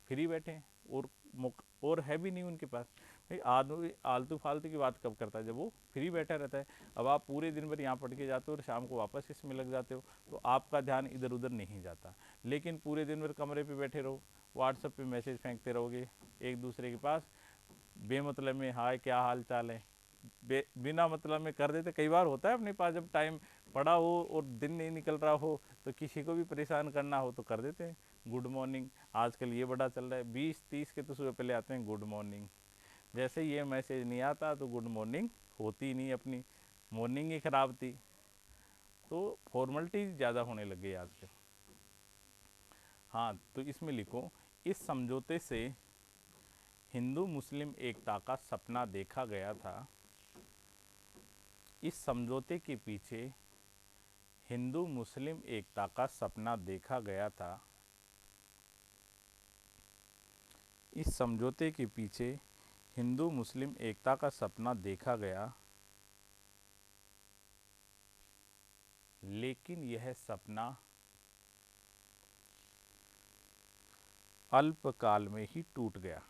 फ्री बैठे हैं और है भी नहीं उनके पास। भाई आदमी आलतू फालतू की बात कब करता है, जब वो फ्री बैठा रहता है। अब आप पूरे दिन भर यहाँ पढ़ के जाते हो और शाम को वापस इसमें लग जाते हो, तो आपका ध्यान इधर उधर नहीं जाता। लेकिन पूरे दिन भर कमरे पे बैठे रहो, व्हाट्सएप पे मैसेज फेंकते रहोगे एक दूसरे के पास, बेमतलब में हाय क्या हाल चाल है, बिना मतलब में कर देते। कई बार होता है अपने पास जब टाइम पड़ा हो और दिन नहीं निकल रहा हो तो किसी को भी परेशान करना हो तो कर देते हैं गुड मॉर्निंग। आजकल ये बड़ा चल रहा है, 20-30 के तो सुबह पहले आते हैं गुड मॉर्निंग। जैसे ये मैसेज नहीं आता तो गुड मॉर्निंग होती नहीं, अपनी मॉर्निंग ही ख़राब थी। तो फॉर्मेलिटी ज़्यादा होने लग गई आजकल। हाँ, तो इसमें लिखो, इस समझौते से हिंदू मुस्लिम एकता का सपना देखा गया था। इस समझौते के पीछे हिंदू मुस्लिम एकता का सपना देखा गया था। इस समझौते के पीछे हिंदू मुस्लिम एकता का सपना देखा गया, लेकिन यह सपना अल्पकाल में ही टूट गया।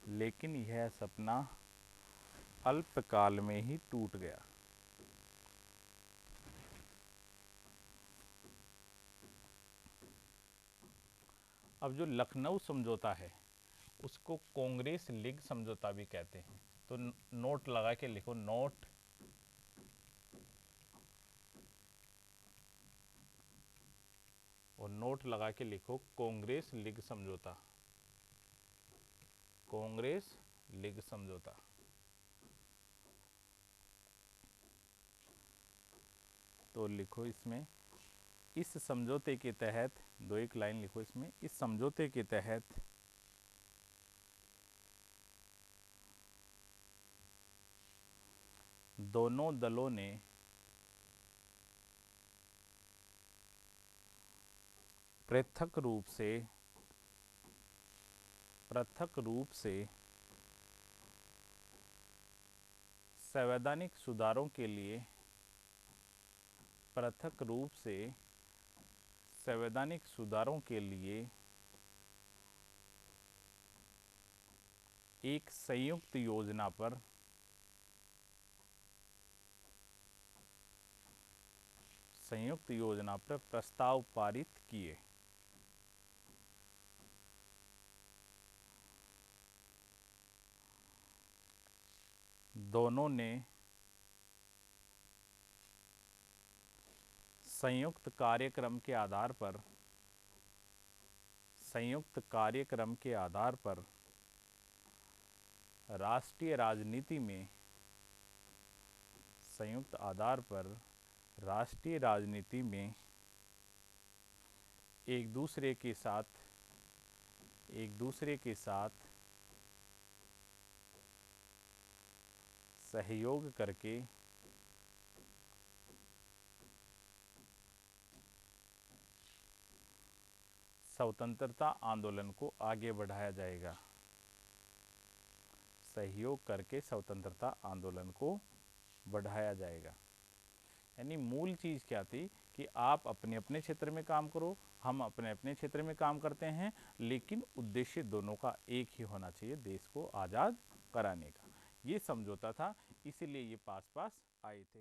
लेकिन यह सपना अल्पकाल में ही टूट गया। अब जो लखनऊ समझौता है उसको कांग्रेस लीग समझौता भी कहते हैं। तो नोट लगा के लिखो, नोट और नोट लगा के लिखो कांग्रेस लीग समझौता। कांग्रेस लीग समझौता। तो लिखो इसमें, इस समझौते के तहत, दो एक लाइन लिखो इसमें, इस समझौते के तहत दोनों दलों ने पृथक रूप से संवैधानिक सुधारों के लिए एक संयुक्त योजना पर प्रस्ताव पारित किए। दोनों ने संयुक्त कार्यक्रम के आधार पर राष्ट्रीय राजनीति में एक दूसरे के साथ सहयोग करके स्वतंत्रता आंदोलन को आगे बढ़ाया जाएगा। सहयोग करके स्वतंत्रता आंदोलन को बढ़ाया जाएगा। यानी मूल चीज़ क्या थी कि आप अपने अपने क्षेत्र में काम करो, हम अपने अपने क्षेत्र में काम करते हैं, लेकिन उद्देश्य दोनों का एक ही होना चाहिए, देश को आज़ाद कराने का। ये समझौता था, इसीलिए ये पास आए थे।